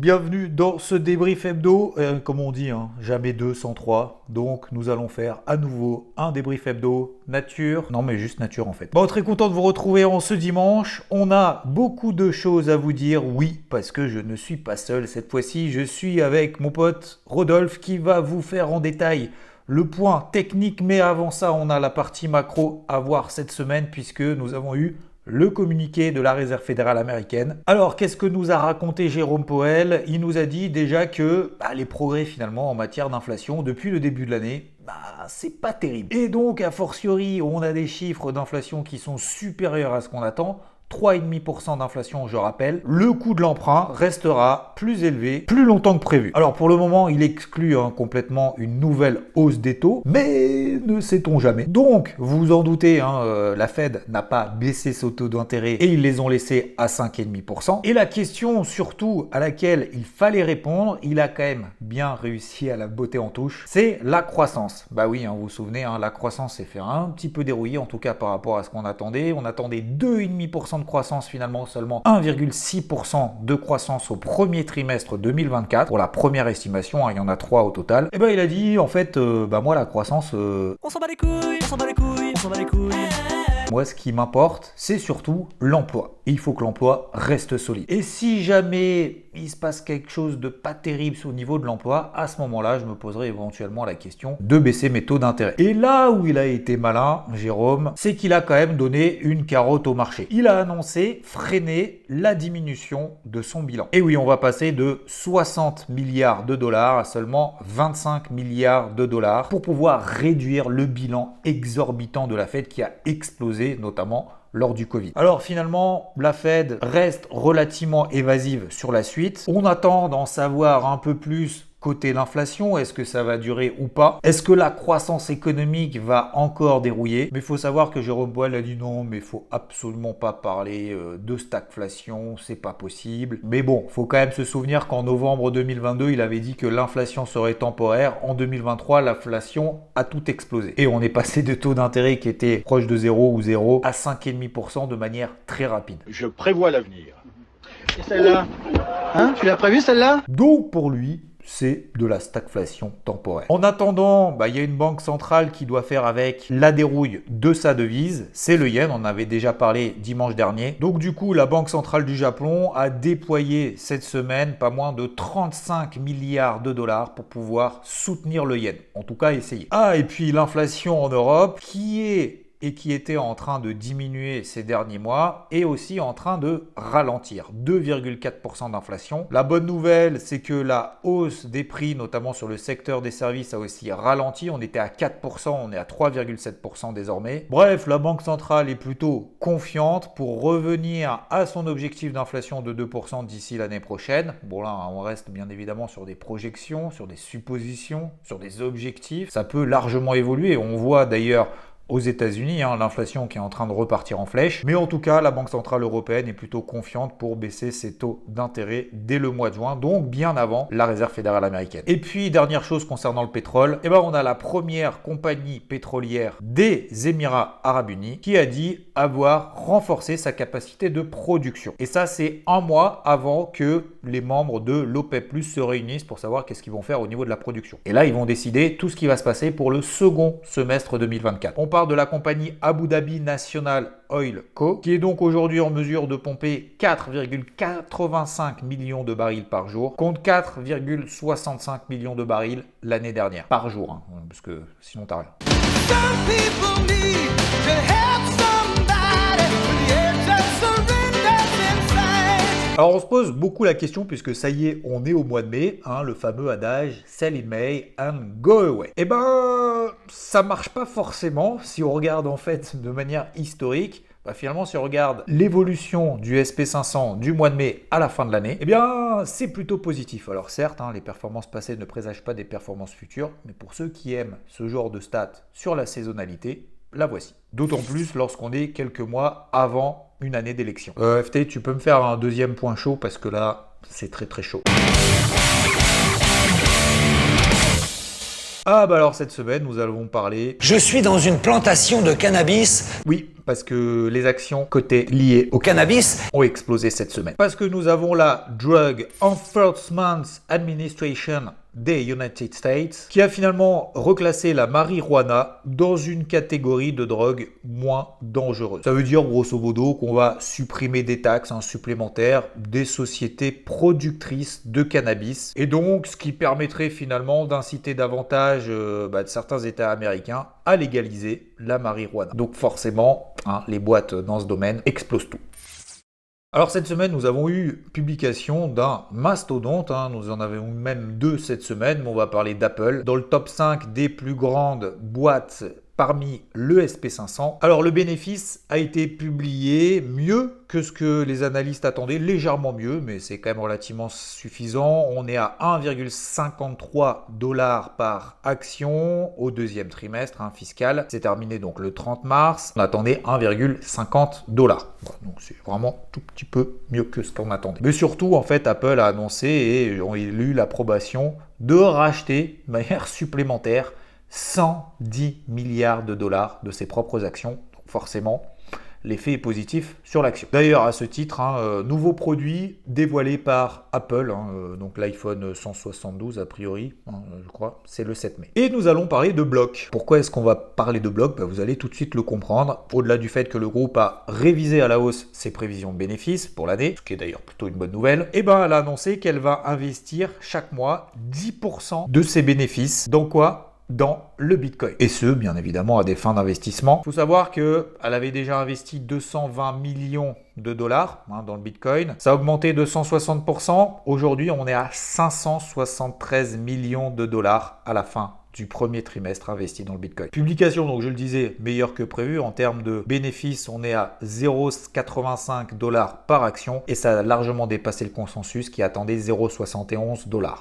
bienvenue dans ce débrief hebdo. Comme on dit, hein, jamais 2 sans 3. Donc nous allons faire à nouveau un débrief hebdo nature. Non mais juste nature en fait. Bon, très content de vous retrouver en ce dimanche. On a beaucoup de choses à vous dire, oui, parce que je ne suis pas seul cette fois-ci. Je suis avec mon pote Rodolphe qui va vous faire en détail le point technique. Mais avant ça, on a la partie macro à voir cette semaine puisque nous avons eu le communiqué de la Réserve fédérale américaine. Alors, qu'est-ce que nous a raconté Jérôme Powell? Il nous a dit déjà que les progrès finalement en matière d'inflation depuis le début de l'année, c'est pas terrible. Et donc, a fortiori, on a des chiffres d'inflation qui sont supérieurs à ce qu'on attend. 3,5% d'inflation, je rappelle. Le coût de l'emprunt restera plus élevé, plus longtemps que prévu. Alors pour le moment, il exclut complètement une nouvelle hausse des taux, mais ne sait-on jamais. Donc, vous vous en doutez, la Fed n'a pas baissé ses taux d'intérêt et ils les ont laissés à 5,5%. Et la question surtout à laquelle il fallait répondre, il a quand même bien réussi à la botter en touche, c'est la croissance. Bah oui, vous vous souvenez, la croissance s'est fait un petit peu dérouiller, en tout cas par rapport à ce qu'on attendait. On attendait 2,5% de croissance, finalement seulement 1,6% de croissance au premier trimestre 2024 pour la première estimation, il y en a 3 au total. Et il a dit en fait moi la croissance on s'en bat les couilles, on s'en bat les couilles, on s'en bat les couilles. Moi, ce qui m'importe, c'est surtout l'emploi. Il faut que l'emploi reste solide. Et si jamais il se passe quelque chose de pas terrible au niveau de l'emploi, à ce moment-là, je me poserai éventuellement la question de baisser mes taux d'intérêt. Et là où il a été malin, Jérôme, c'est qu'il a quand même donné une carotte au marché. Il a annoncé freiner la diminution de son bilan. Et oui, on va passer de 60 milliards de dollars à seulement 25 milliards de dollars pour pouvoir réduire le bilan exorbitant de la Fed qui a explosé, notamment lors du Covid. Alors finalement, la Fed reste relativement évasive sur la suite. On attend d'en savoir un peu plus côté l'inflation. Est-ce que ça va durer ou pas? Est-ce que la croissance économique va encore dérouiller? Mais il faut savoir que Jérôme Powell a dit non, mais il faut absolument pas parler de stagflation, c'est pas possible. Mais bon, faut quand même se souvenir qu'en novembre 2022, il avait dit que l'inflation serait temporaire. En 2023, l'inflation a tout explosé. Et on est passé de taux d'intérêt qui étaient proches de 0 ou 0 à 5,5% de manière très rapide. Je prévois l'avenir. Et celle-là, tu l'as prévu celle-là? Donc pour lui, c'est de la stagflation temporaire. En attendant, il y a une banque centrale qui doit faire avec la dérouille de sa devise, c'est le yen, on en avait déjà parlé dimanche dernier. Donc du coup, la banque centrale du Japon a déployé cette semaine pas moins de 35 milliards de dollars pour pouvoir soutenir le yen. En tout cas, essayer. Et puis l'inflation en Europe qui était en train de diminuer ces derniers mois est aussi en train de ralentir. 2,4% d'inflation. La bonne nouvelle, c'est que la hausse des prix, notamment sur le secteur des services, a aussi ralenti. On était à 4%, on est à 3,7% désormais. Bref, la Banque centrale est plutôt confiante pour revenir à son objectif d'inflation de 2% d'ici l'année prochaine. Bon là, on reste bien évidemment sur des projections, sur des suppositions, sur des objectifs. Ça peut largement évoluer. On voit d'ailleurs aux États-Unis, l'inflation qui est en train de repartir en flèche. Mais en tout cas, la Banque centrale européenne est plutôt confiante pour baisser ses taux d'intérêt dès le mois de juin, donc bien avant la Réserve fédérale américaine. Et puis, dernière chose concernant le pétrole, on a la première compagnie pétrolière des Émirats arabes unis qui a dit avoir renforcé sa capacité de production. Et ça, c'est un mois avant que les membres de l'OPEP+ se réunissent pour savoir qu'est-ce qu'ils vont faire au niveau de la production. Et là, ils vont décider tout ce qui va se passer pour le second semestre 2024. On parle de la compagnie Abu Dhabi National Oil Co, qui est donc aujourd'hui en mesure de pomper 4,85 millions de barils par jour, contre 4,65 millions de barils l'année dernière, par jour, parce que sinon t'as rien. Alors on se pose beaucoup la question puisque ça y est, on est au mois de mai, le fameux adage Sell in May and go away. Ça marche pas forcément si on regarde en fait de manière historique. Finalement, si on regarde l'évolution du SP500 du mois de mai à la fin de l'année, c'est plutôt positif. Alors certes, les performances passées ne présagent pas des performances futures, mais pour ceux qui aiment ce genre de stats sur la saisonnalité, la voici. D'autant plus lorsqu'on est quelques mois avant une année d'élection. FT, tu peux me faire un deuxième point chaud parce que là, c'est très très chaud. Alors cette semaine, nous allons parler... Je suis dans une plantation de cannabis. Oui, parce que les actions cotées liées au cannabis ont explosé cette semaine. Parce que nous avons la Drug Enforcement Administration des United States qui a finalement reclassé la marijuana dans une catégorie de drogue moins dangereuse. Ça veut dire grosso modo qu'on va supprimer des taxes supplémentaires des sociétés productrices de cannabis et donc ce qui permettrait finalement d'inciter davantage certains États américains à légaliser la marijuana. Donc forcément, les boîtes dans ce domaine explosent tout. Alors cette semaine, nous avons eu publication d'un mastodonte, nous en avons même 2 cette semaine, mais on va parler d'Apple, dans le top 5 des plus grandes boîtes parmi le SP500. Alors le bénéfice a été publié mieux que ce que les analystes attendaient, légèrement mieux, mais c'est quand même relativement suffisant. On est à 1,53 $ par action au deuxième trimestre fiscal. C'est terminé donc le 30 mars. On attendait 1,50 $. Donc c'est vraiment tout petit peu mieux que ce qu'on attendait. Mais surtout, en fait, Apple a annoncé et ont eu l'approbation de racheter de manière supplémentaire 110 milliards de dollars de ses propres actions. Donc forcément, l'effet est positif sur l'action. D'ailleurs, à ce titre, nouveau produit dévoilé par Apple, donc l'iPhone 172 a priori, je crois, c'est le 7 mai. Et nous allons parler de Block. Pourquoi est-ce qu'on va parler de Block ? Vous allez tout de suite le comprendre. Au-delà du fait que le groupe a révisé à la hausse ses prévisions de bénéfices pour l'année, ce qui est d'ailleurs plutôt une bonne nouvelle, elle a annoncé qu'elle va investir chaque mois 10% de ses bénéfices. Dans quoi ? Dans le Bitcoin. Et ce, bien évidemment, à des fins d'investissement. Il faut savoir qu'elle avait déjà investi 220 millions de dollars dans le Bitcoin. Ça a augmenté de 160%. Aujourd'hui, on est à 573 millions de dollars à la fin du premier trimestre investi dans le Bitcoin. Publication, donc je le disais, meilleure que prévu. En termes de bénéfices, on est à 0,85 $ par action. Et ça a largement dépassé le consensus qui attendait 0,71 $.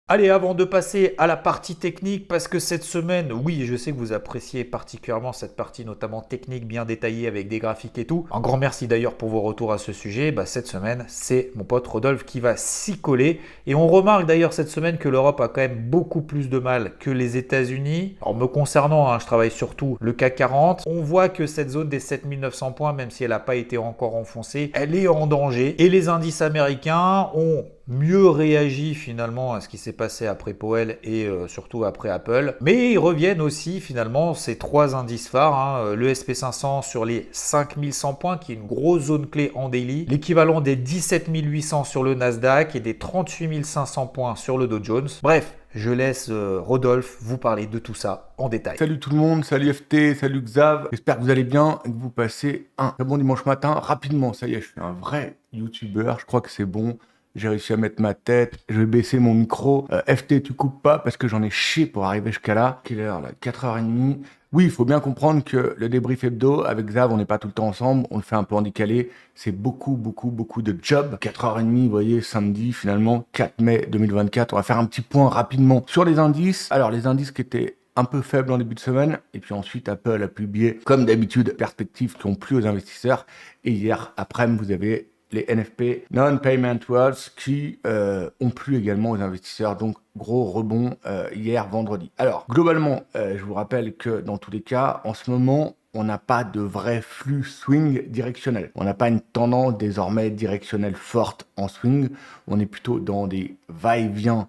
Allez, avant de passer à la partie technique, parce que cette semaine, oui, je sais que vous appréciez particulièrement cette partie, notamment technique, bien détaillée avec des graphiques et tout. Un grand merci d'ailleurs pour vos retours à ce sujet. Cette semaine, c'est mon pote Rodolphe qui va s'y coller. Et on remarque d'ailleurs cette semaine que l'Europe a quand même beaucoup plus de mal que les États-Unis. Alors me concernant, je travaille surtout le CAC 40. On voit que cette zone des 7900 points, même si elle n'a pas été encore enfoncée, elle est en danger. Et les indices américains ont mieux réagi finalement à ce qui s'est passé après Powell et surtout après Apple. Mais ils reviennent aussi finalement ces 3 indices phares, le SP500 sur les 5100 points qui est une grosse zone clé en daily, l'équivalent des 17 800 sur le Nasdaq et des 38 500 points sur le Dow Jones. Bref, je laisse Rodolphe vous parler de tout ça en détail. Salut tout le monde, salut FT, salut Xav. J'espère que vous allez bien et que vous passez un très bon dimanche matin. Rapidement, ça y est, je suis un vrai YouTuber, je crois que c'est bon. J'ai réussi à mettre ma tête, je vais baisser mon micro. FT, tu coupes pas parce que j'en ai chié pour arriver jusqu'à là. Quelle heure là ? 4h30. Oui, il faut bien comprendre que le débrief hebdo, avec Xav, on n'est pas tout le temps ensemble, on le fait un peu en décalé. C'est beaucoup de job. 4h30, vous voyez, samedi, finalement, 4 mai 2024. On va faire un petit point rapidement sur les indices. Alors, les indices qui étaient un peu faibles en début de semaine. Et puis ensuite, Apple a publié, comme d'habitude, perspectives qui ont plu aux investisseurs. Et hier, après-midi, vous avez les NFP, Non-Payment Words, qui ont plu également aux investisseurs. Donc, gros rebond hier, vendredi. Alors, globalement, je vous rappelle que dans tous les cas, en ce moment, on n'a pas de vrai flux swing directionnel. On n'a pas une tendance désormais directionnelle forte en swing. On est plutôt dans des va-et-vient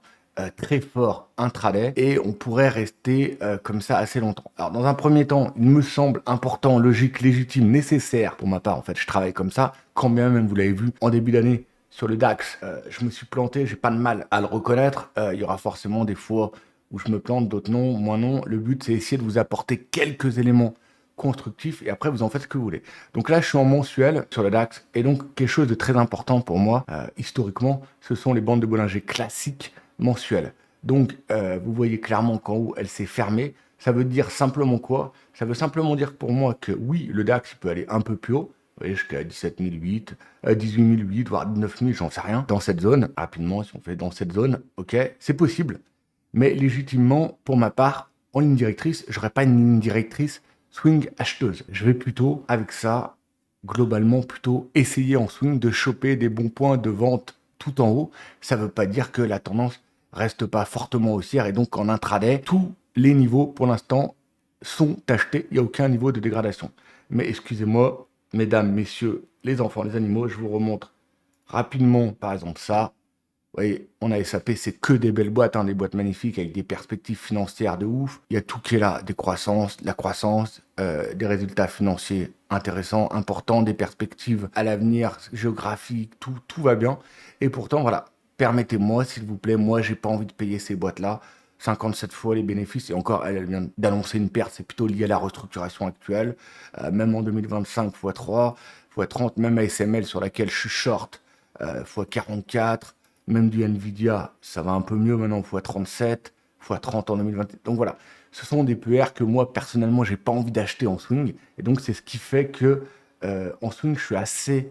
très forts intraday et on pourrait rester comme ça assez longtemps. Alors dans un premier temps, il me semble important, logique, légitime, nécessaire pour ma part, en fait je travaille comme ça, quand bien même vous l'avez vu en début d'année sur le DAX, je me suis planté, j'ai pas de mal à le reconnaître, il y aura forcément des fois où je me plante, d'autres non, moi non, le but c'est essayer de vous apporter quelques éléments constructifs et après vous en faites ce que vous voulez. Donc là je suis en mensuel sur le DAX et donc quelque chose de très important pour moi, historiquement, ce sont les bandes de Bollinger classiques mensuelles. Donc, vous voyez clairement qu'en haut, elle s'est fermée. Ça veut dire simplement quoi ? Ça veut simplement dire pour moi que oui, le DAX peut aller un peu plus haut. Vous voyez, jusqu'à 17 008, 18 008, voire 19 000, j'en sais rien. Dans cette zone, rapidement, si on fait dans cette zone, ok, c'est possible. Mais légitimement, pour ma part, en ligne directrice, j'aurais pas une ligne directrice swing acheteuse. Je vais plutôt, avec ça, globalement, plutôt essayer en swing de choper des bons points de vente tout en haut. Ça ne veut pas dire que la tendance reste pas fortement haussière et donc en intraday, tous les niveaux pour l'instant sont achetés. Il n'y a aucun niveau de dégradation. Mais excusez-moi, mesdames, messieurs, les enfants, les animaux, je vous remontre rapidement, par exemple, ça. Vous voyez, on a SAP, c'est que des belles boîtes, des boîtes magnifiques avec des perspectives financières de ouf. Il y a tout qui est là, des croissances, la croissance, des résultats financiers intéressants, importants, des perspectives à l'avenir, géographiques, tout va bien. Et pourtant, voilà, permettez-moi, s'il vous plaît, moi, j'ai pas envie de payer ces boîtes-là. 57 fois les bénéfices, et encore, elle vient d'annoncer une perte, c'est plutôt lié à la restructuration actuelle. Même en 2025, x3, x30, même ASML sur laquelle je suis short, x44. Même du Nvidia, ça va un peu mieux maintenant, x37, x30 en 2020. Donc voilà, ce sont des PER que moi, personnellement, j'ai pas envie d'acheter en swing. Et donc, c'est ce qui fait que en swing, je suis assez,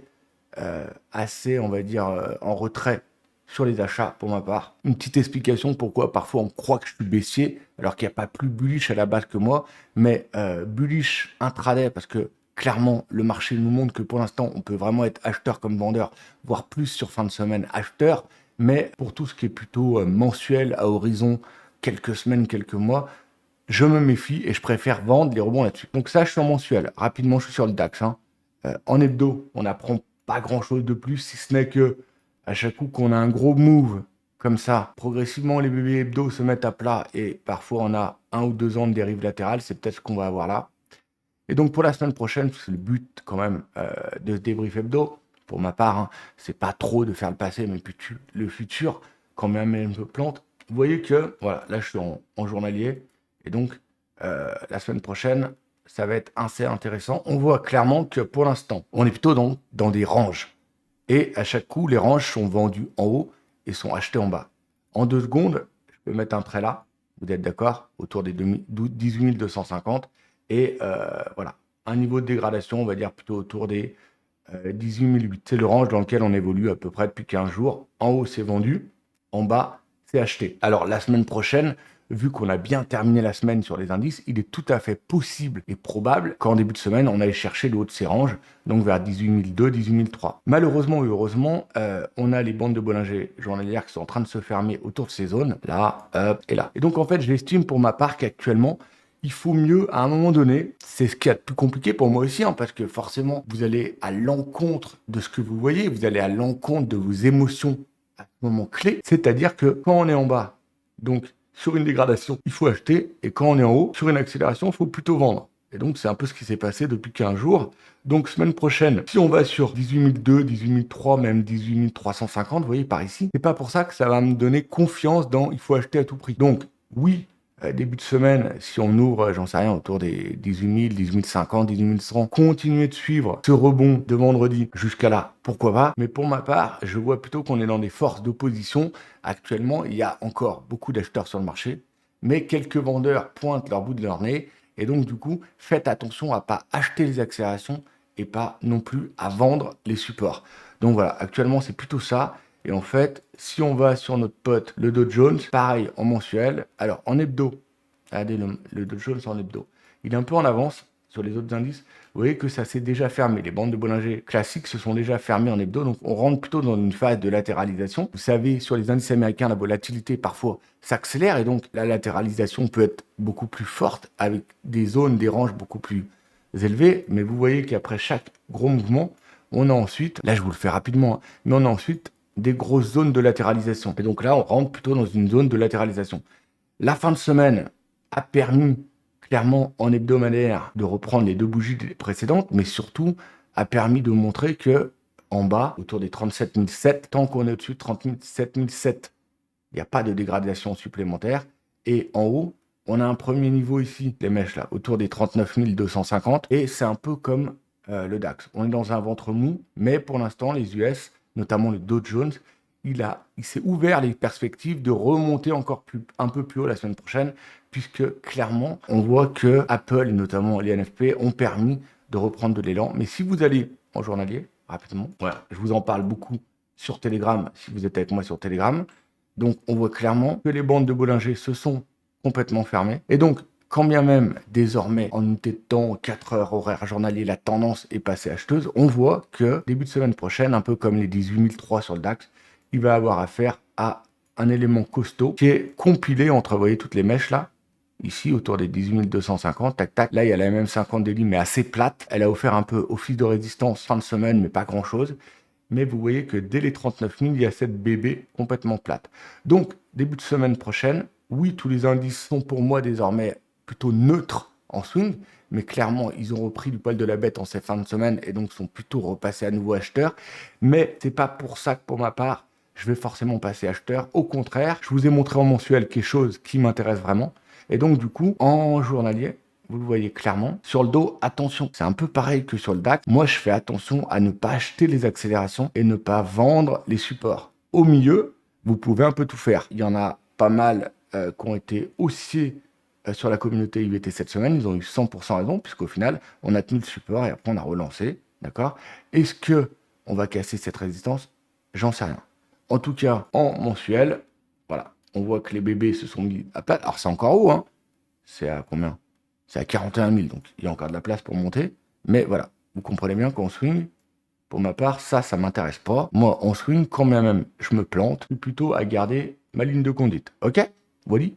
on va dire, en retrait sur les achats pour ma part. Une petite explication pourquoi parfois on croit que je suis baissier, alors qu'il n'y a pas plus bullish à la base que moi, mais bullish intraday, parce que clairement, le marché nous montre que pour l'instant, on peut vraiment être acheteur comme vendeur, voire plus sur fin de semaine acheteur. Mais pour tout ce qui est plutôt mensuel à horizon quelques semaines, quelques mois, je me méfie et je préfère vendre les rebonds là-dessus. Donc ça, je suis en mensuel. Rapidement, je suis sur le DAX. En hebdo, on n'apprend pas grand-chose de plus, si ce n'est que à chaque coup qu'on a un gros move comme ça, progressivement, les bébés hebdo se mettent à plat et parfois on a 1 ou 2 ans de dérive latérale. C'est peut-être ce qu'on va avoir là. Et donc pour la semaine prochaine, c'est le but quand même de ce débrief hebdo. Pour ma part, c'est pas trop de faire le passé, mais plutôt le futur, quand même elle me plante. Vous voyez que, voilà, là je suis en journalier, et donc la semaine prochaine, ça va être assez intéressant. On voit clairement que pour l'instant, on est plutôt dans des ranges. Et à chaque coup, les ranges sont vendues en haut et sont achetées en bas. En 2 secondes, je peux mettre un trait là, vous êtes d'accord, autour des 18 250. Et voilà, un niveau de dégradation, on va dire plutôt autour des 18 008. C'est le range dans lequel on évolue à peu près depuis 15 jours. En haut, c'est vendu. En bas, c'est acheté. Alors, la semaine prochaine, vu qu'on a bien terminé la semaine sur les indices, il est tout à fait possible et probable qu'en début de semaine, on aille chercher le haut de ces ranges, donc vers 18 002, 18 003. Malheureusement ou heureusement, on a les bandes de Bollinger journalières qui sont en train de se fermer autour de ces zones, là, et là. Et donc, en fait, j'estime pour ma part qu'actuellement, il faut mieux, à un moment donné, c'est ce qui est le plus compliqué pour moi aussi, parce que forcément, vous allez à l'encontre de ce que vous voyez, vous allez à l'encontre de vos émotions à ce moment clé, c'est-à-dire que quand on est en bas, donc sur une dégradation, il faut acheter, et quand on est en haut, sur une accélération, il faut plutôt vendre. Et donc, c'est un peu ce qui s'est passé depuis 15 jours. Donc, semaine prochaine, si on va sur 18 002, 18 003, même 18 350, vous voyez, par ici, c'est pas pour ça que ça va me donner confiance dans il faut acheter à tout prix. Donc, oui, début de semaine, si on ouvre, j'en sais rien, autour des 18 000, 18 050, 18 100, continuer de suivre ce rebond de vendredi jusqu'à là, pourquoi pas. Mais pour ma part, je vois plutôt qu'on est dans des forces d'opposition. Actuellement, il y a encore beaucoup d'acheteurs sur le marché, mais quelques vendeurs pointent leur bout de leur nez. Et donc, du coup, faites attention à pas acheter les accélérations et pas non plus à vendre les supports. Donc voilà, actuellement, c'est plutôt ça. Et en fait, si on va sur notre pote, le Dow Jones, pareil, en mensuel. Alors, en hebdo, regardez le Dow Jones en hebdo. Il est un peu en avance sur les autres indices. Vous voyez que ça s'est déjà fermé. Les bandes de Bollinger classiques se sont déjà fermées en hebdo. Donc, on rentre plutôt dans une phase de latéralisation. Vous savez, sur les indices américains, la volatilité parfois s'accélère. Et donc, la latéralisation peut être beaucoup plus forte avec des zones, des ranges beaucoup plus élevées. Mais vous voyez qu'après chaque gros mouvement, on a ensuite, là je vous le fais rapidement, mais on a ensuite des grosses zones de latéralisation. Et donc là, on rentre plutôt dans une zone de latéralisation. La fin de semaine a permis, clairement, en hebdomadaire, de reprendre les 2 bougies précédentes, mais surtout a permis de montrer que en bas, autour des 37 700, tant qu'on est au-dessus de 37 700, il n'y a pas de dégradation supplémentaire. Et en haut, on a un premier niveau ici, les mèches là, autour des 39 250. Et c'est un peu comme le DAX. On est dans un ventre mou, mais pour l'instant, les US, notamment le Dow Jones, il s'est ouvert les perspectives de remonter encore un peu plus haut la semaine prochaine, puisque clairement, on voit que Apple et notamment les NFP ont permis de reprendre de l'élan. Mais si vous allez en journalier, rapidement, voilà, je vous en parle beaucoup sur Telegram, si vous êtes avec moi sur Telegram. Donc, on voit clairement que les bandes de Bollinger se sont complètement fermées. Et donc, quand bien même, désormais, en unité de temps, 4 heures horaire journalier, la tendance est passée acheteuse, on voit que début de semaine prochaine, un peu comme les 18 003 sur le DAX, il va avoir affaire à un élément costaud qui est compilé entre, vous voyez, toutes les mèches là, ici autour des 18 250, tac tac. Là, il y a la MM50 daily, mais assez plate. Elle a offert un peu office de résistance fin de semaine, mais pas grand-chose. Mais vous voyez que dès les 39 000, il y a cette bébé complètement plate. Donc, début de semaine prochaine, oui, tous les indices sont pour moi désormais plutôt neutres en swing, mais clairement, ils ont repris du poil de la bête en ces fins de semaine et donc sont plutôt repassés à nouveau acheteurs. Mais c'est pas pour ça que pour ma part, je vais forcément passer acheteur. Au contraire, je vous ai montré en mensuel quelque chose qui m'intéresse vraiment. Et donc, du coup, en journalier, vous le voyez clairement. Sur le dos, attention, c'est un peu pareil que sur le DAX. Moi, je fais attention à ne pas acheter les accélérations et ne pas vendre les supports. Au milieu, vous pouvez un peu tout faire. Il y en a pas mal qui ont été haussiers sur la communauté IVT cette semaine. Ils ont eu 100% raison, puisqu'au final, on a tenu le support et après, on a relancé. D'accord ? Est-ce que on va casser cette résistance ? J'en sais rien. En tout cas, en mensuel, voilà, on voit que les bébés se sont mis à plat. Alors, c'est encore haut, hein. C'est à combien ? C'est à 41 000, donc il y a encore de la place pour monter. Mais voilà, vous comprenez bien qu'en swing, pour ma part, ça m'intéresse pas. Moi, en swing, quand bien même je me plante, je suis plutôt à garder ma ligne de conduite. Ok ? Voilà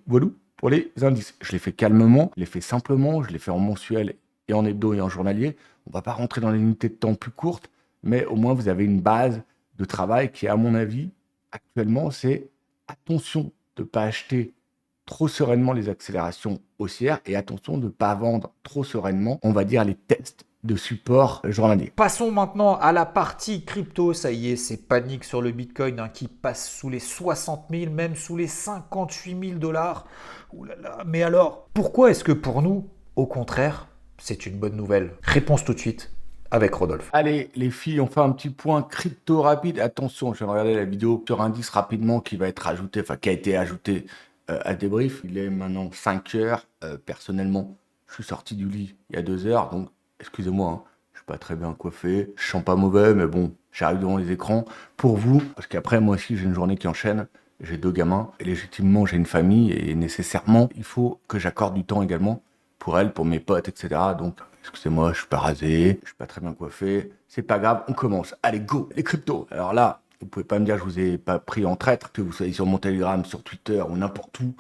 pour les indices. Je les fais calmement, je les fais simplement, je les fais en mensuel et en hebdo et en journalier. On va pas rentrer dans les unités de temps plus courtes, mais au moins vous avez une base de travail qui, à mon avis, actuellement, c'est attention de ne pas acheter trop sereinement les accélérations haussières et attention de ne pas vendre trop sereinement, on va dire, les tests de support journalier. Passons maintenant à la partie crypto. Ça y est, c'est panique sur le Bitcoin qui passe sous les 60 000, même sous les 58 000 $. Ouh là là. Mais alors, pourquoi est-ce que pour nous, au contraire, c'est une bonne nouvelle? Réponse tout de suite avec Rodolphe. Allez, les filles, on fait un petit point crypto rapide. Attention, je viens de regarder la vidéo sur indice rapidement qui va être ajouté, enfin qui a été ajouté à débrief. Il est maintenant 5 heures. Personnellement, je suis sorti du lit il y a 2 heures, donc excusez-moi, hein, je suis pas très bien coiffé, je sens pas mauvais, mais bon, j'arrive devant les écrans pour vous, parce qu'après, moi aussi, j'ai une journée qui enchaîne. J'ai 2 gamins, et légitimement, j'ai une famille, et nécessairement, il faut que j'accorde du temps également pour elle, pour mes potes, etc. Donc, excusez-moi, je suis pas rasé, je suis pas très bien coiffé, c'est pas grave, on commence. Allez, go, les cryptos. Alors là, vous pouvez pas me dire que je vous ai pas pris en traître, que vous soyez sur mon Telegram, sur Twitter ou n'importe où.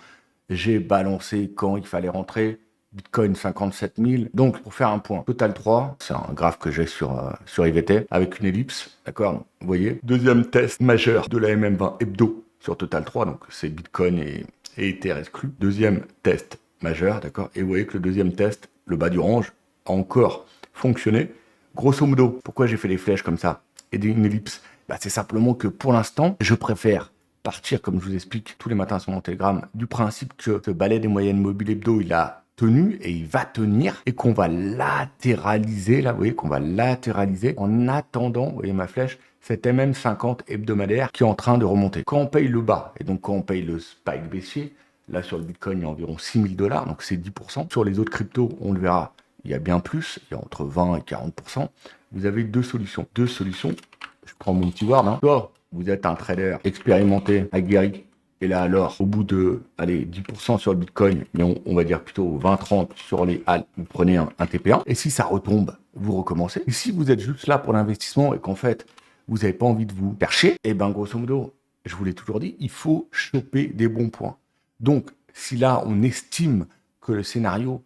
J'ai balancé quand il fallait rentrer. Bitcoin 57 000. Donc, pour faire un point, Total 3, c'est un graphe que j'ai sur IVT, avec une ellipse, d'accord? Donc, vous voyez, deuxième test majeur de la MM20 hebdo sur Total 3, donc c'est Bitcoin et Ether exclus. Deuxième test majeur, d'accord? Et vous voyez que le deuxième test, le bas du range, a encore fonctionné. Grosso modo, pourquoi j'ai fait des flèches comme ça et une ellipse? C'est simplement que pour l'instant, je préfère partir, comme je vous explique tous les matins sur mon Telegram, du principe que ce balai des moyennes mobiles hebdo, il a tenu et il va tenir et qu'on va latéraliser, là, vous voyez, qu'on va latéraliser en attendant, vous voyez ma flèche, cet MM50 hebdomadaire qui est en train de remonter. Quand on paye le bas, et donc quand on paye le spike baissier, là sur le Bitcoin, il y a environ 6 000 $, donc c'est 10%. Sur les autres cryptos, on le verra, il y a bien plus, il y a entre 20 et 40%. Vous avez deux solutions. Je prends mon petit word, hein. Soit vous êtes un trader expérimenté, aguerri, et là alors, au bout de, 10% sur le Bitcoin, mais on va dire plutôt 20-30 sur les HAL, vous prenez un TP1, et si ça retombe, vous recommencez. Et si vous êtes juste là pour l'investissement et qu'en fait, vous n'avez pas envie de vous faire chier, et ben grosso modo, je vous l'ai toujours dit, il faut choper des bons points. Donc, si là, on estime que le scénario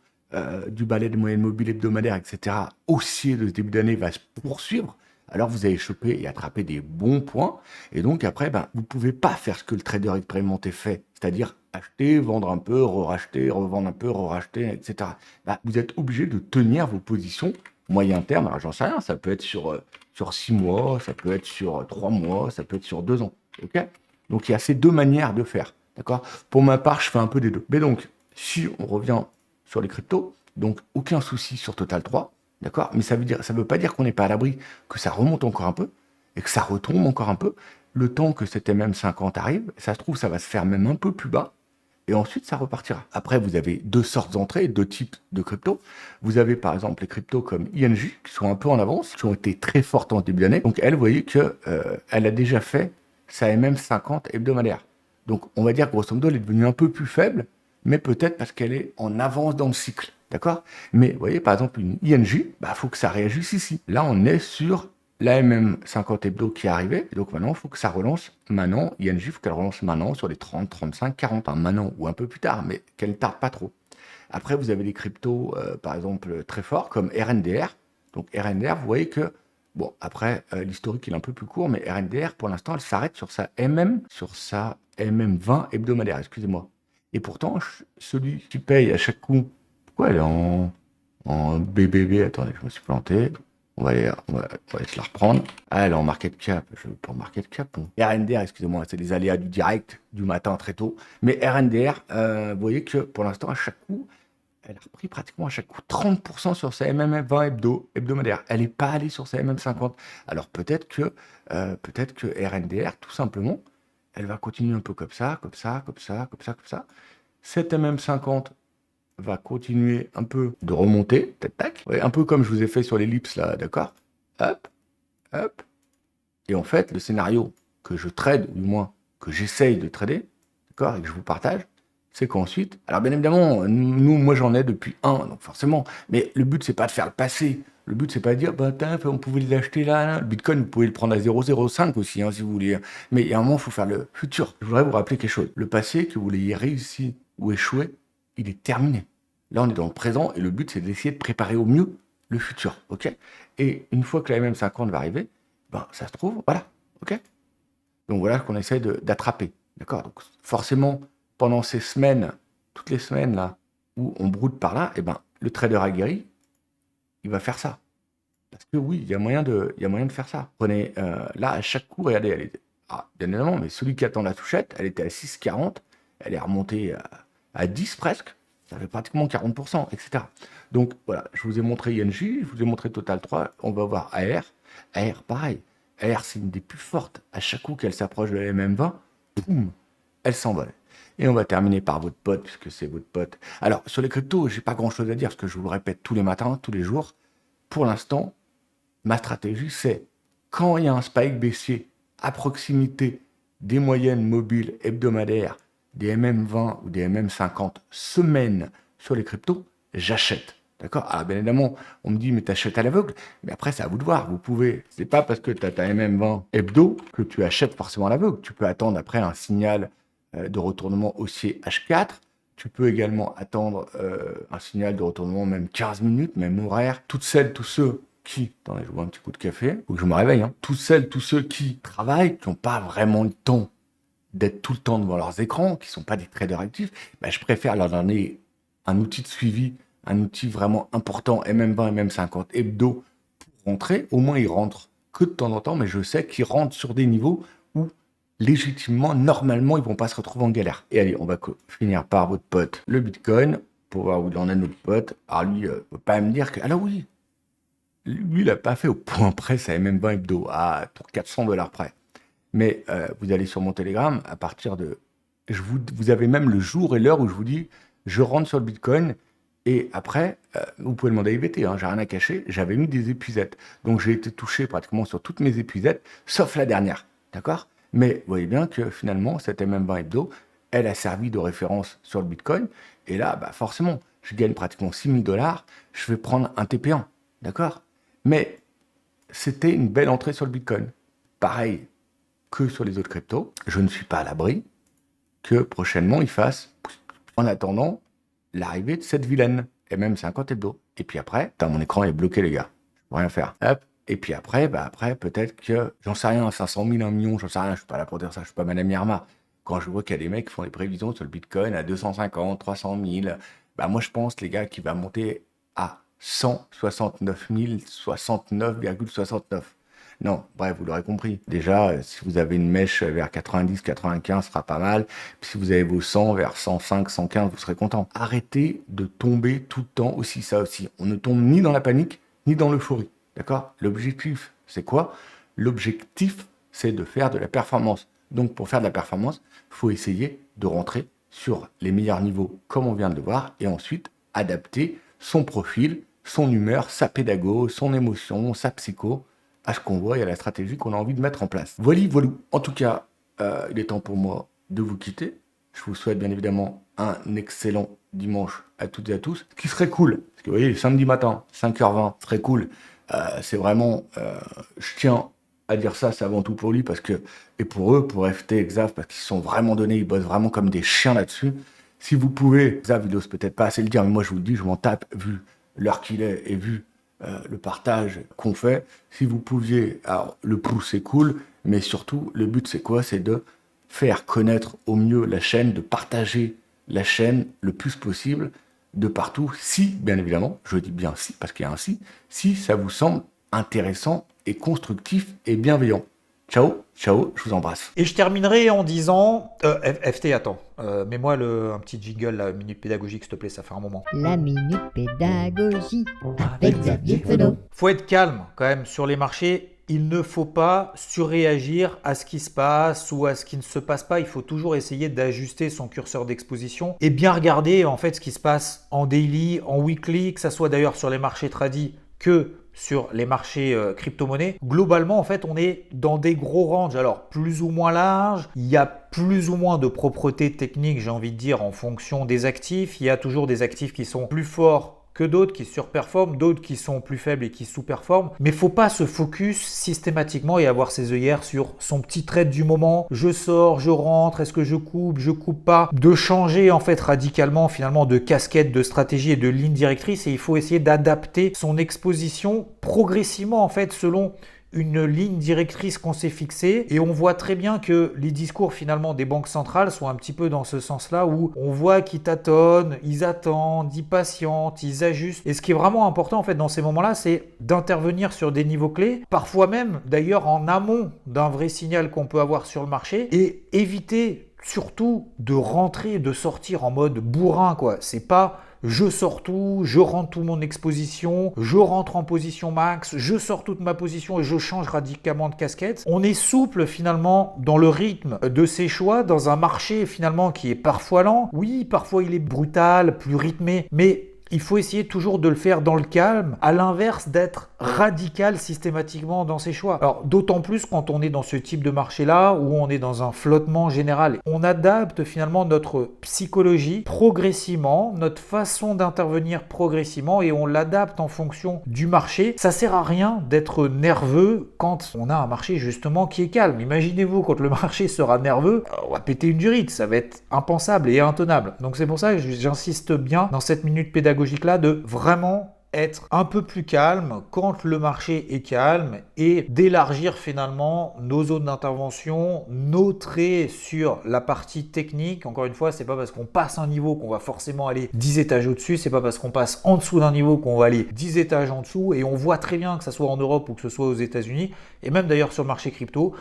du balai de moyenne mobile hebdomadaire, etc., haussier de ce début d'année va se poursuivre, alors vous allez choper et attraper des bons points. Et donc après, vous ne pouvez pas faire ce que le trader expérimenté fait, c'est-à-dire acheter, vendre un peu, racheter, revendre un peu, racheter, etc. Vous êtes obligé de tenir vos positions moyen terme. Alors j'en sais rien, ça peut être sur 6 mois, ça peut être sur 3 mois, ça peut être sur 2 ans. Ok ? Donc il y a ces deux manières de faire. D'accord ? Pour ma part, je fais un peu des deux. Mais donc, si on revient sur les cryptos, donc aucun souci sur Total 3. D'accord ? Mais ça veut pas dire qu'on n'est pas à l'abri, que ça remonte encore un peu, et que ça retombe encore un peu, le temps que cet MM50 arrive. Ça se trouve, ça va se faire même un peu plus bas, et ensuite ça repartira. Après, vous avez deux sortes d'entrées, deux types de cryptos. Vous avez par exemple les cryptos comme INJ, qui sont un peu en avance, qui ont été très fortes en début d'année. Donc elle, vous voyez qu'elle a déjà fait sa MM50 hebdomadaire. Donc on va dire que grosso modo, elle est devenue un peu plus faible, mais peut-être parce qu'elle est en avance dans le cycle. D'accord ? Mais vous voyez, par exemple, une INJ, faut que ça réagisse ici. Là, on est sur la MM50 hebdo qui est arrivée. Et donc maintenant, il faut que ça relance maintenant. INJ, il faut qu'elle relance maintenant sur les 30, 35, 40, hein, maintenant ou un peu plus tard, mais qu'elle ne tarde pas trop. Après, vous avez des cryptos, par exemple, très forts comme RNDR. Donc RNDR, vous voyez que, bon, après, l'historique il est un peu plus court, mais RNDR, pour l'instant, elle s'arrête sur sa MM20 hebdomadaire, excusez-moi. Et pourtant, celui qui paye à chaque coup, pourquoi elle est en BBB? Attendez, je me suis planté. On va se la reprendre. Ah, elle est en market cap. Je veux pas en market cap. Bon. RNDR, excusez-moi, c'est les aléas du direct, du matin très tôt. Mais RNDR, vous voyez que pour l'instant, à chaque coup, elle a repris pratiquement à chaque coup 30% sur sa MM20 hebdomadaire. Elle n'est pas allée sur sa MM50. Alors peut-être que RNDR, tout simplement, elle va continuer un peu comme ça, comme ça, comme ça, comme ça, comme ça. Cette MM50 va continuer un peu de remonter, tac, tac. Ouais, un peu comme je vous ai fait sur l'ellipse là, d'accord? Hop, hop. Et en fait, le scénario que je trade, ou du moins que j'essaye de trader, d'accord, et que je vous partage, c'est qu'ensuite, alors bien évidemment, moi j'en ai depuis donc forcément, mais le but c'est pas de faire le passé. Le but c'est pas de dire, bah on pouvait les acheter là. Le Bitcoin, vous pouvez le prendre à 0,05 aussi, hein, si vous voulez. Mais il y a un moment, il faut faire le futur. Je voudrais vous rappeler quelque chose. Le passé, que vous l'ayez réussi ou échoué, il est terminé. Là, on est dans le présent et le but, c'est d'essayer de préparer au mieux le futur, ok? Et une fois que la MM50 va arriver, ben, ça se trouve, voilà, ok? Donc voilà ce qu'on essaie d'attraper, d'accord? Donc forcément, pendant ces semaines, toutes les semaines là, où on broude par là, et ben, le trader aguerri, il va faire ça. Parce que oui, il y a moyen de faire ça. Prenez, là, à chaque coup, regardez, elle est, bien évidemment, mais celui qui attend la touchette, elle était à 6,40, elle est remontée à 10 presque, ça fait pratiquement 40%, etc. Donc voilà, je vous ai montré INJ, je vous ai montré Total 3, on va voir AR. AR, pareil. AR, c'est une des plus fortes. À chaque coup qu'elle s'approche de la MM20, boum, elle s'envole. Et on va terminer par votre pote, puisque c'est votre pote. Alors, sur les cryptos, j'ai pas grand-chose à dire, parce que je vous le répète tous les matins, tous les jours. Pour l'instant, ma stratégie, c'est quand il y a un spike baissier à proximité des moyennes mobiles hebdomadaires, des MM20 ou des MM50 semaines sur les cryptos, j'achète. D'accord? Alors, bien évidemment, on me dit, mais t'achètes à l'aveugle. Mais après, c'est à vous de voir. Vous pouvez. C'est pas parce que tu as ta MM20 hebdo que tu achètes forcément à l'aveugle. Tu peux attendre après un signal de retournement haussier H4. Tu peux également attendre un signal de retournement, même 15 minutes, même horaire. Toutes celles, tous ceux qui, attendez, je bois un petit coup de café, faut que je me réveille, hein. Toutes celles, tous ceux qui travaillent, qui n'ont pas vraiment le temps d'être tout le temps devant leurs écrans, qui ne sont pas des traders actifs, ben, je préfère leur donner un outil de suivi, un outil vraiment important, MM20, MM50, hebdo, pour rentrer. Au moins, ils rentrent que de temps en temps, mais je sais qu'ils rentrent sur des niveaux où, légitimement, normalement, ils ne vont pas se retrouver en galère. Et allez, on va finir par votre pote, le Bitcoin, pour voir où il en est notre pote. Alors lui, il ne peut pas me dire que... Alors oui, lui, il n'a pas fait au point près sa MM20 hebdo, pour 400 $ près. Mais vous allez sur mon Telegram, à partir de... vous avez même le jour et l'heure où je vous dis, je rentre sur le Bitcoin, et après, vous pouvez demander à IVT, hein, j'ai rien à cacher, j'avais mis des épuisettes. Donc j'ai été touché pratiquement sur toutes mes épuisettes, sauf la dernière, d'accord? Mais vous voyez bien que finalement, cette MM20 hebdo, elle a servi de référence sur le Bitcoin, et là, bah, forcément, je gagne pratiquement 6 000 $, je vais prendre un TP1, d'accord? Mais c'était une belle entrée sur le Bitcoin. Pareil que sur les autres cryptos, je ne suis pas à l'abri que prochainement il fasse, en attendant l'arrivée de cette vilaine MM50 hebdo. Et puis après, mon écran est bloqué, les gars. Je peux rien faire. Hop. Et puis après, peut-être que, j'en sais rien, 500 000, 1 million, j'en sais rien, je suis pas là pour dire ça, je suis pas Madame Irma. Quand je vois qu'il y a des mecs qui font des prévisions sur le Bitcoin à 250, 300 000, moi je pense, les gars, qu'il va monter à 169 069,69. Non, bref, vous l'aurez compris. Déjà, si vous avez une mèche vers 90, 95, ce sera pas mal. Puis si vous avez vos 100 vers 105, 115, vous serez content. Arrêtez de tomber tout le temps aussi, ça aussi. On ne tombe ni dans la panique, ni dans l'euphorie. D'accord? L'objectif, c'est quoi? L'objectif, c'est de faire de la performance. Donc, pour faire de la performance, il faut essayer de rentrer sur les meilleurs niveaux, comme on vient de le voir, et ensuite adapter son profil, son humeur, sa pédago, son émotion, sa psycho, à ce qu'on voit et à la stratégie qu'on a envie de mettre en place. Voilà. En tout cas, il est temps pour moi de vous quitter. Je vous souhaite bien évidemment un excellent dimanche à toutes et à tous. Ce qui serait cool, parce que vous voyez, samedi matin, 5h20, ce serait cool C'est vraiment, je tiens à dire ça, c'est avant tout pour lui, parce que, et pour eux, pour FT, Xav, parce qu'ils se sont vraiment donnés, ils bossent vraiment comme des chiens là-dessus. Si vous pouvez, Xav, il ose peut-être pas assez le dire, mais moi je vous le dis, je m'en tape, vu l'heure qu'il est et vu le partage qu'on fait. Si vous pouviez, alors le pouce c'est cool, mais surtout, le but c'est quoi? C'est de faire connaître au mieux la chaîne, de partager la chaîne le plus possible, de partout, si, bien évidemment, je dis bien si, parce qu'il y a un si ça vous semble intéressant et constructif et bienveillant. Ciao, ciao, je vous embrasse. Et je terminerai en disant... FT, attends. Mets-moi un petit jingle, la minute pédagogique, s'il te plaît, ça fait un moment. La minute pédagogie avec Xavier Fenot. Faut être calme quand même sur les marchés. Il ne faut pas surréagir à ce qui se passe ou à ce qui ne se passe pas. Il faut toujours essayer d'ajuster son curseur d'exposition et bien regarder en fait ce qui se passe en daily, en weekly, que ça soit d'ailleurs sur les marchés tradis que sur les marchés crypto-monnaies. Globalement, en fait, on est dans des gros ranges, alors plus ou moins larges. Il y a plus ou moins de propreté technique, j'ai envie de dire, en fonction des actifs. Il y a toujours des actifs qui sont plus forts que d'autres qui surperforment, d'autres qui sont plus faibles et qui sous-performent. Mais il ne faut pas se focus systématiquement et avoir ses œillères sur son petit trade du moment. Je sors, je rentre, est-ce que je coupe pas? De changer en fait radicalement finalement de casquette, de stratégie et de ligne directrice, et il faut essayer d'adapter son exposition progressivement en fait selon une ligne directrice qu'on s'est fixée, et on voit très bien que les discours finalement des banques centrales sont un petit peu dans ce sens-là où on voit qu'ils tâtonnent, ils attendent, ils patientent, ils ajustent. Et ce qui est vraiment important en fait dans ces moments-là, c'est d'intervenir sur des niveaux clés, parfois même d'ailleurs en amont d'un vrai signal qu'on peut avoir sur le marché, et éviter surtout de rentrer, de sortir en mode bourrin quoi. C'est pas je sors tout, je rentre toute mon exposition, je rentre en position max, je sors toute ma position et je change radicalement de casquette. On est souple finalement dans le rythme de ses choix, dans un marché finalement qui est parfois lent. Oui, parfois il est brutal, plus rythmé, mais il faut essayer toujours de le faire dans le calme, à l'inverse d'être radical systématiquement dans ses choix. Alors d'autant plus quand on est dans ce type de marché-là, où on est dans un flottement général. On adapte finalement notre psychologie progressivement, notre façon d'intervenir progressivement, et on l'adapte en fonction du marché. Ça sert à rien d'être nerveux quand on a un marché justement qui est calme. Imaginez-vous quand le marché sera nerveux, on va péter une durite, ça va être impensable et intenable. Donc c'est pour ça que j'insiste bien dans cette minute pédagogique là de vraiment être un peu plus calme quand le marché est calme et d'élargir finalement nos zones d'intervention, nos traits sur la partie technique. Encore une fois, c'est pas parce qu'on passe un niveau qu'on va forcément aller 10 étages au-dessus, c'est pas parce qu'on passe en dessous d'un niveau qu'on va aller 10 étages en dessous, et on voit très bien que ce soit en Europe ou que ce soit aux États-Unis, et même d'ailleurs sur le marché crypto,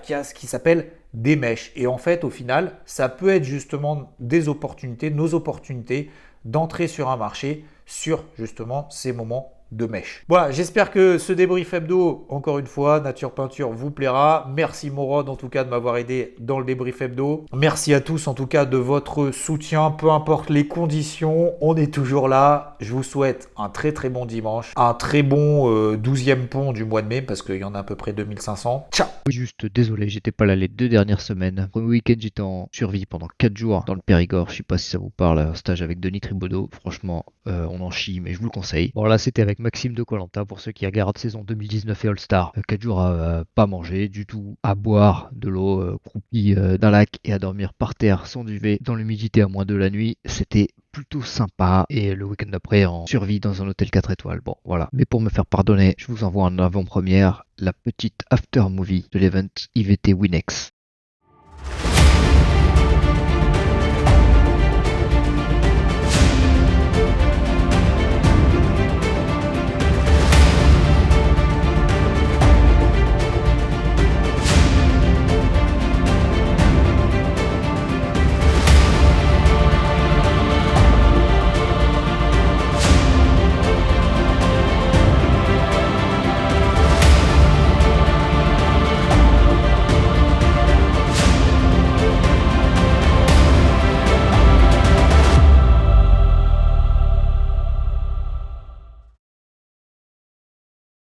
qu'il y a ce qui s'appelle des mèches. Et en fait, au final, ça peut être justement des opportunités, nos opportunités d'entrer sur un marché sur justement ces moments de mèche. Voilà, j'espère que ce débrief hebdo, encore une fois, Nature Peinture vous plaira. Merci Morod en tout cas de m'avoir aidé dans le débrief hebdo. Merci à tous en tout cas de votre soutien, peu importe les conditions, on est toujours là. Je vous souhaite un très très bon dimanche, un très bon 12e pont du mois de mai, parce qu'il y en a à peu près 2500. Ciao! Juste désolé, j'étais pas là les 2 dernières semaines. Premier week-end, j'étais en survie pendant 4 jours dans le Périgord. Je sais pas si ça vous parle, un stage avec Denis Tribodeau. Franchement, on en chie, mais je vous le conseille. Bon, là, c'était avec Maxime de Koh-Lanta pour ceux qui regardent saison 2019 et All-Star. 4 jours à pas manger du tout, à boire de l'eau croupie d'un lac et à dormir par terre sans duvet dans l'humidité à -2 la nuit. C'était plutôt sympa, et le week-end d'après en survie dans un hôtel 4 étoiles. Bon, voilà. Mais pour me faire pardonner, je vous envoie en avant-première la petite after movie de l'event IVT Winex.